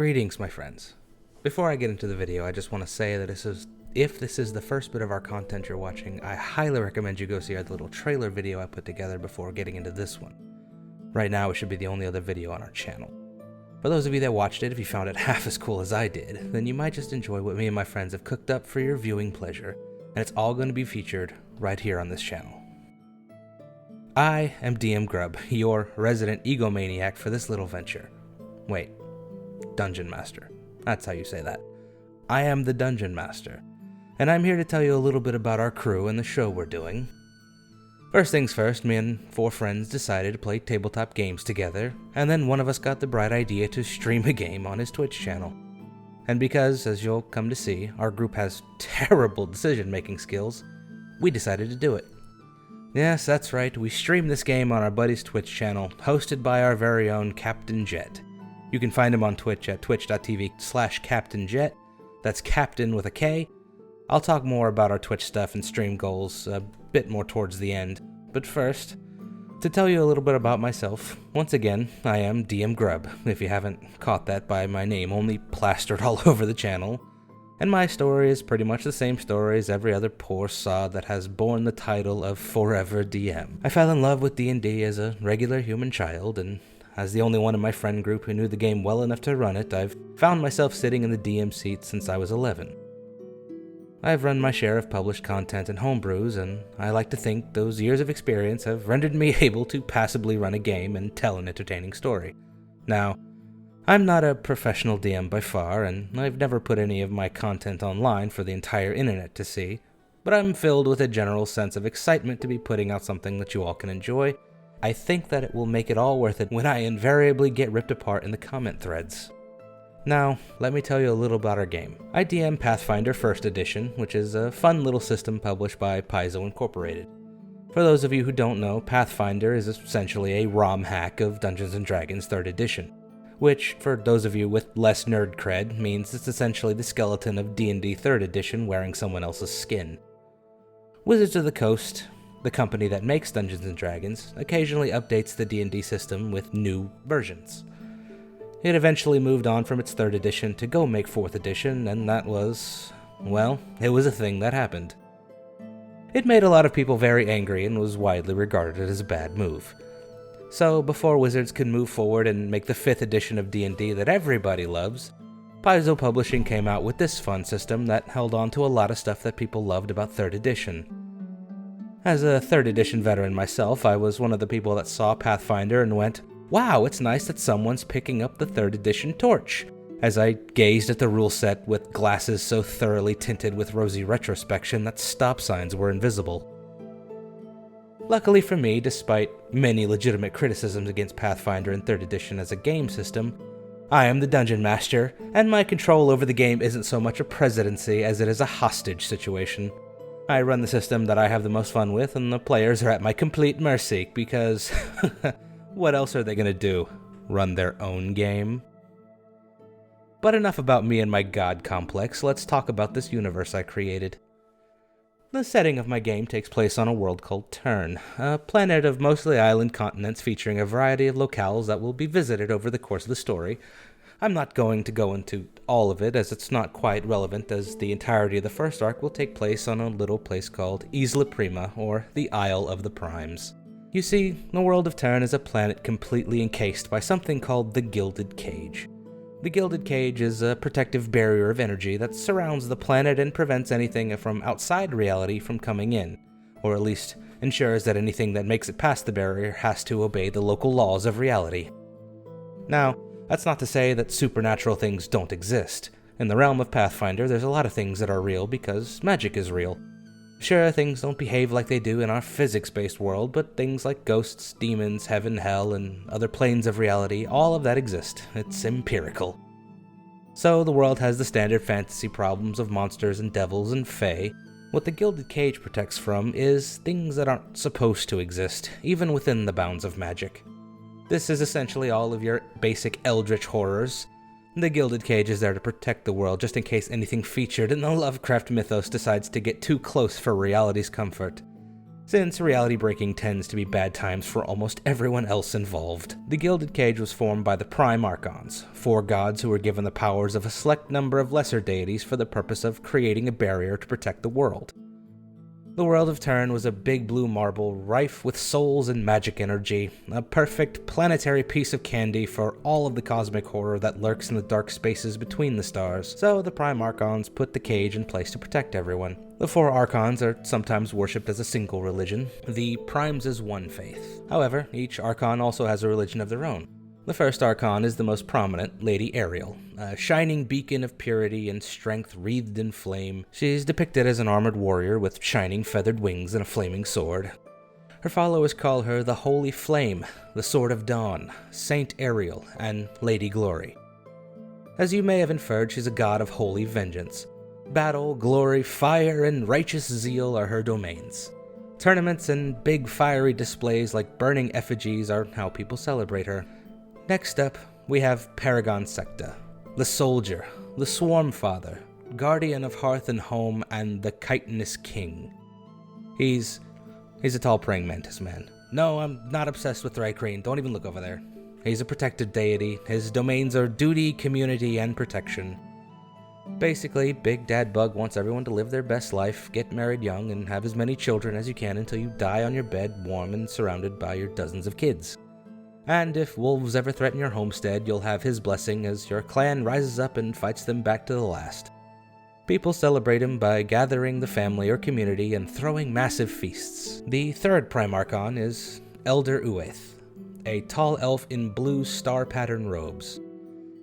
Greetings, my friends. Before I get into the video, I just want to say that if this is the first bit of our content you're watching, I highly recommend you go see our little trailer video I put together before getting into this one. Right now, it should be the only other video on our channel. For those of you that watched it, if you found it half as cool as I did, then you might just enjoy what me and my friends have cooked up for your viewing pleasure, and it's all going to be featured right here on this channel. I am DM Grub, your resident egomaniac for this little venture. Wait, Dungeon Master. That's how you say that. I am the Dungeon Master, and I'm here to tell you a little bit about our crew and the show we're doing. First things first, me and 4 friends decided to play tabletop games together, and then one of us got the bright idea to stream a game on his Twitch channel. And because, as you'll come to see, our group has terrible decision-making skills, we decided to do it. Yes, that's right, we streamed this game on our buddy's Twitch channel, hosted by our very own Kaptain Jett. You can find him on Twitch at twitch.tv/Kaptain Jett. That's Kaptain with a K. I'll talk more about our Twitch stuff and stream goals a bit more towards the end. But first, to tell you a little bit about myself, once again, I am DM Grub, if you haven't caught that by my name only plastered all over the channel. And my story is pretty much the same story as every other poor sod that has borne the title of Forever DM. I fell in love with D&D as a regular human child, and as the only one in my friend group who knew the game well enough to run it, I've found myself sitting in the DM seat since I was 11. I've run my share of published content and homebrews, and I like to think those years of experience have rendered me able to passably run a game and tell an entertaining story. Now, I'm not a professional DM by far, and I've never put any of my content online for the entire internet to see, but I'm filled with a general sense of excitement to be putting out something that you all can enjoy. I think that it will make it all worth it when I invariably get ripped apart in the comment threads. Now, let me tell you a little about our game. I DM Pathfinder 1st Edition, which is a fun little system published by Paizo Incorporated. For those of you who don't know, Pathfinder is essentially a ROM hack of Dungeons & Dragons 3rd Edition, which, for those of you with less nerd cred, means it's essentially the skeleton of D&D 3rd Edition wearing someone else's skin. Wizards of the Coast, the company that makes Dungeons & Dragons, occasionally updates the D&D system with new versions. It eventually moved on from its 3rd edition to go make 4th edition, and that was, well, it was a thing that happened. It made a lot of people very angry and was widely regarded as a bad move. So, before Wizards could move forward and make the 5th edition of D&D that everybody loves, Paizo Publishing came out with this fun system that held on to a lot of stuff that people loved about 3rd edition. As a 3rd edition veteran myself, I was one of the people that saw Pathfinder and went, "Wow, it's nice that someone's picking up the 3rd edition torch," as I gazed at the rule set with glasses so thoroughly tinted with rosy retrospection that stop signs were invisible. Luckily for me, despite many legitimate criticisms against Pathfinder in 3rd edition as a game system, I am the Dungeon Master, and my control over the game isn't so much a presidency as it is a hostage situation. I run the system that I have the most fun with, and the players are at my complete mercy, because what else are they gonna do? Run their own game? But enough about me and my god complex, let's talk about this universe I created. The setting of my game takes place on a world called Tern, a planet of mostly island continents featuring a variety of locales that will be visited over the course of the story. I'm not going to go into all of it, as it's not quite relevant, as the entirety of the first arc will take place on a little place called Isla Prima, or the Isle of the Primes. You see, the world of Tern is a planet completely encased by something called the Gilded Cage. The Gilded Cage is a protective barrier of energy that surrounds the planet and prevents anything from outside reality from coming in, or at least ensures that anything that makes it past the barrier has to obey the local laws of reality. Now, that's not to say that supernatural things don't exist. In the realm of Pathfinder, there's a lot of things that are real because magic is real. Sure, things don't behave like they do in our physics-based world, but things like ghosts, demons, heaven, hell, and other planes of reality, all of that exist. It's empirical. So the world has the standard fantasy problems of monsters and devils and fae. What the Gilded Cage protects from is things that aren't supposed to exist, even within the bounds of magic. This is essentially all of your basic eldritch horrors. The Gilded Cage is there to protect the world just in case anything featured in the Lovecraft mythos decides to get too close for reality's comfort. since reality breaking tends to be bad times for almost everyone else involved. The Gilded Cage was formed by the Prime Archons, 4 gods who were given the powers of a select number of lesser deities for the purpose of creating a barrier to protect the world. The world of Turn was a big blue marble rife with souls and magic energy, a perfect planetary piece of candy for all of the cosmic horror that lurks in the dark spaces between the stars, so the Prime Archons put the cage in place to protect everyone. The 4 Archons are sometimes worshipped as a single religion, the Primes as one faith. However, each Archon also has a religion of their own. The first Archon is the most prominent, Lady Ariel, a shining beacon of purity and strength wreathed in flame. She's depicted as an armored warrior with shining feathered wings and a flaming sword. Her followers call her the Holy Flame, the Sword of Dawn, Saint Ariel, and Lady Glory. As you may have inferred, she's a god of holy vengeance. Battle, glory, fire, and righteous zeal are her domains. Tournaments and big fiery displays like burning effigies are how people celebrate her. Next up, we have Paragon Secta, the Soldier, the Swarm Father, Guardian of Hearth and Home, and the Chitinous King. He's a tall praying mantis man. No, I'm not obsessed with Thrycreen, don't even look over there. He's a protected deity. His domains are duty, community, and protection. Basically, Big Dad Bug wants everyone to live their best life, get married young, and have as many children as you can until you die on your bed, warm and surrounded by your dozens of kids. And if wolves ever threaten your homestead, you'll have his blessing as your clan rises up and fights them back to the last. People celebrate him by gathering the family or community and throwing massive feasts. The third Prime Archon is Elder Uaith, a tall elf in blue star-patterned robes.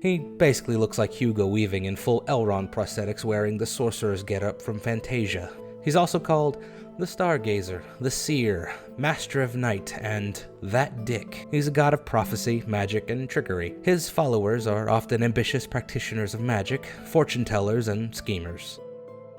He basically looks like Hugo Weaving in full Elrond prosthetics wearing the sorcerer's getup from Fantasia. He's also called the Stargazer, the Seer, Master of Night, and That Dick. He's a god of prophecy, magic, and trickery. His followers are often ambitious practitioners of magic, fortune-tellers, and schemers.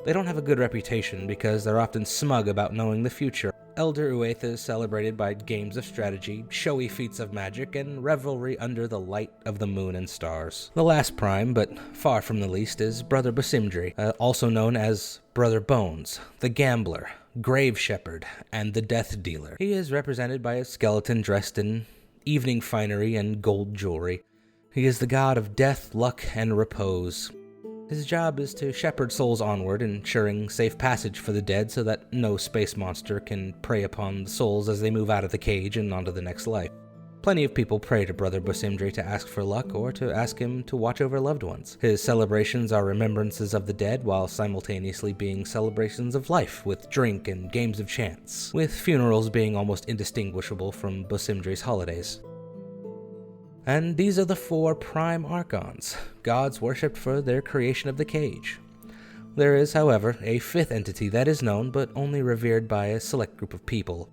They don't have a good reputation because they're often smug about knowing the future. Elder Uaith is celebrated by games of strategy, showy feats of magic, and revelry under the light of the moon and stars. The last prime, but far from the least, is Brother Basimdri, also known as Brother Bones, the Gambler, Grave Shepherd, and the Death Dealer. He is represented by a skeleton dressed in evening finery and gold jewelry. He is the god of death, luck, and repose. His job is to shepherd souls onward, ensuring safe passage for the dead so that no space monster can prey upon the souls as they move out of the cage and onto the next life. Plenty of people pray to Brother Basimdri to ask for luck or to ask him to watch over loved ones. His celebrations are remembrances of the dead while simultaneously being celebrations of life with drink and games of chance, with funerals being almost indistinguishable from Basimdri's holidays. And these are the 4 Prime Archons, gods worshipped for their creation of the cage. There is, however, a 5th entity that is known but only revered by a select group of people.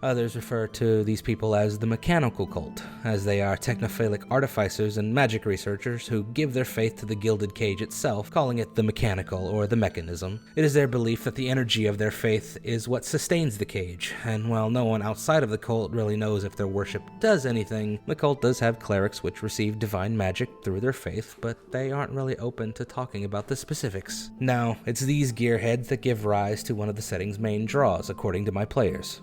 Others refer to these people as the Mechanical Cult, as they are technophilic artificers and magic researchers who give their faith to the Gilded Cage itself, calling it the mechanical or the mechanism. It is their belief that the energy of their faith is what sustains the cage, and while no one outside of the cult really knows if their worship does anything, the cult does have clerics which receive divine magic through their faith, but they aren't really open to talking about the specifics. Now, it's these gearheads that give rise to one of the setting's main draws, according to my players.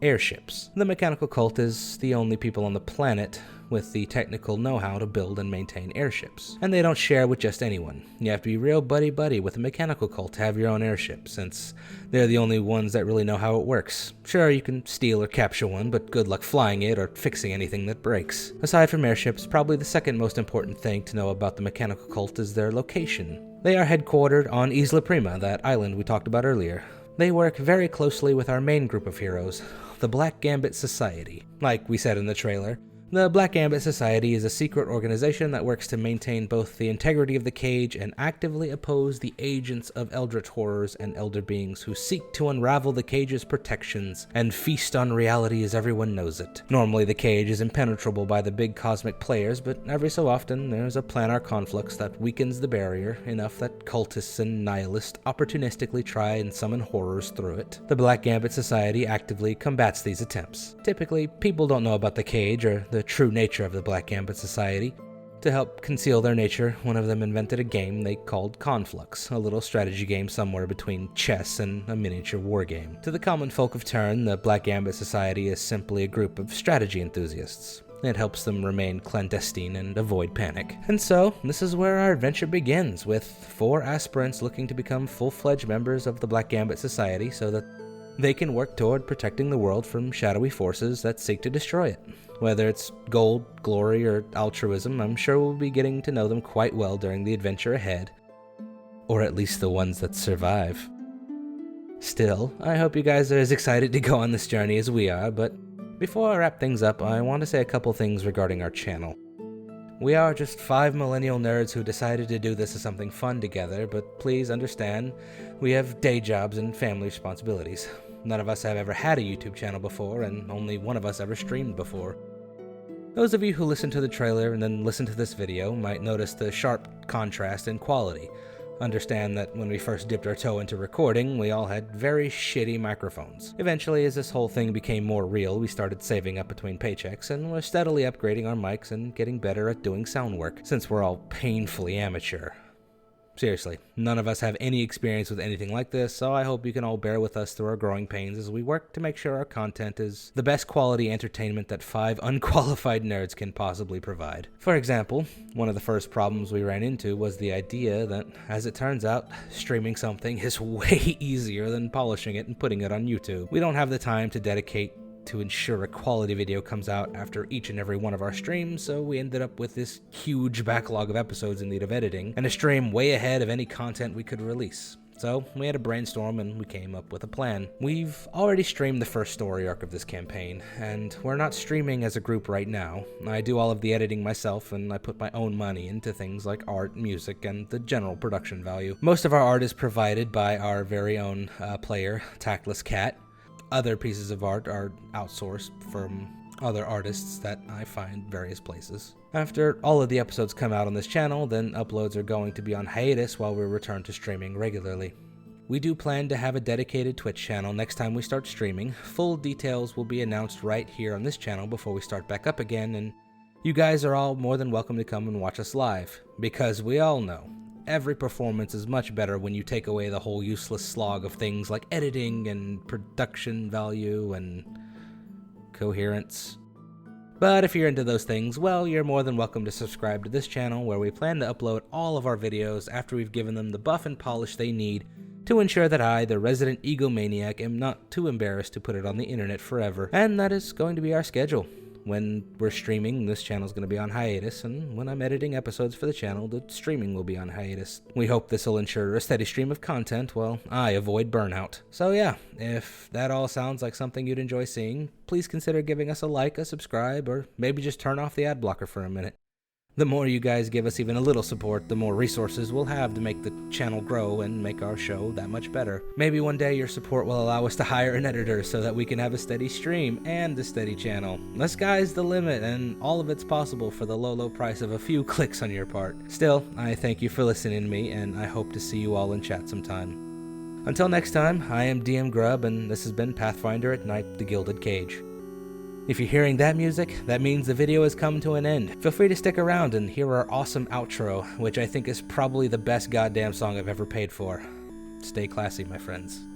Airships. The Mechanical Cult is the only people on the planet with the technical know-how to build and maintain airships, and they don't share with just anyone. You have to be real buddy-buddy with the Mechanical Cult to have your own airship, since they're the only ones that really know how it works. Sure, you can steal or capture one, but good luck flying it or fixing anything that breaks. Aside from airships, probably the second most important thing to know about the Mechanical Cult is their location. They are headquartered on Isla Prima, that island we talked about earlier. They work very closely with our main group of heroes, the Black Gambit Society. Like we said in the trailer, the Black Gambit Society is a secret organization that works to maintain both the integrity of the cage and actively oppose the agents of eldritch horrors and elder beings who seek to unravel the cage's protections and feast on reality as everyone knows it. Normally the cage is impenetrable by the big cosmic players, but every so often there's a planar conflux that weakens the barrier enough that cultists and nihilists opportunistically try and summon horrors through it. The Black Gambit Society actively combats these attempts. Typically, people don't know about the cage or the true nature of the Black Gambit Society. To help conceal their nature, one of them invented a game they called Conflux, a little strategy game somewhere between chess and a miniature war game. To the common folk of Turn, the Black Gambit Society is simply a group of strategy enthusiasts. It helps them remain clandestine and avoid panic. And so, this is where our adventure begins, with 4 aspirants looking to become full-fledged members of the Black Gambit Society so that they can work toward protecting the world from shadowy forces that seek to destroy it. Whether it's gold, glory, or altruism, I'm sure we'll be getting to know them quite well during the adventure ahead. Or at least the ones that survive. Still, I hope you guys are as excited to go on this journey as we are, but before I wrap things up, I want to say a couple things regarding our channel. We are just 5 millennial nerds who decided to do this as something fun together, but please understand, we have day jobs and family responsibilities. None of us have ever had a YouTube channel before, and only one of us ever streamed before. Those of you who listen to the trailer and then listen to this video might notice the sharp contrast in quality. Understand that when we first dipped our toe into recording, we all had very shitty microphones. Eventually, as this whole thing became more real, we started saving up between paychecks, and we're steadily upgrading our mics and getting better at doing sound work, since we're all painfully amateur. Seriously, none of us have any experience with anything like this, so I hope you can all bear with us through our growing pains as we work to make sure our content is the best quality entertainment that 5 unqualified nerds can possibly provide. For example, one of the first problems we ran into was the idea that, as it turns out, streaming something is way easier than polishing it and putting it on YouTube. We don't have the time to dedicate to ensure a quality video comes out after each and every one of our streams, so we ended up with this huge backlog of episodes in need of editing, and a stream way ahead of any content we could release. So we had a brainstorm and we came up with a plan. We've already streamed the first story arc of this campaign, and we're not streaming as a group right now. I do all of the editing myself, and I put my own money into things like art, music, and the general production value. Most of our art is provided by our very own player, TactlessCat. Other pieces of art are outsourced from other artists that I find various places. After all of the episodes come out on this channel, then uploads are going to be on hiatus while we return to streaming regularly. We do plan to have a dedicated Twitch channel next time we start streaming. Full details will be announced right here on this channel before we start back up again, and you guys are all more than welcome to come and watch us live, because we all know every performance is much better when you take away the whole useless slog of things like editing and production value and coherence. But if you're into those things, well, you're more than welcome to subscribe to this channel where we plan to upload all of our videos after we've given them the buff and polish they need to ensure that I, the resident egomaniac, am not too embarrassed to put it on the internet forever. And that is going to be our schedule. When we're streaming, this channel's going to be on hiatus, and when I'm editing episodes for the channel, the streaming will be on hiatus. We hope this will ensure a steady stream of content while I avoid burnout. So yeah, if that all sounds like something you'd enjoy seeing, please consider giving us a like, a subscribe, or maybe just turn off the ad blocker for a minute. The more you guys give us even a little support, the more resources we'll have to make the channel grow and make our show that much better. Maybe one day your support will allow us to hire an editor so that we can have a steady stream and a steady channel. The sky's the limit, and all of it's possible for the low price of a few clicks on your part. Still, I thank you for listening to me, and I hope to see you all in chat sometime. Until next time, I am DM Grubb, and this has been Pathfinder at Night, the Gilded Cage. If you're hearing that music, that means the video has come to an end. Feel free to stick around and hear our awesome outro, which I think is probably the best goddamn song I've ever paid for. Stay classy, my friends.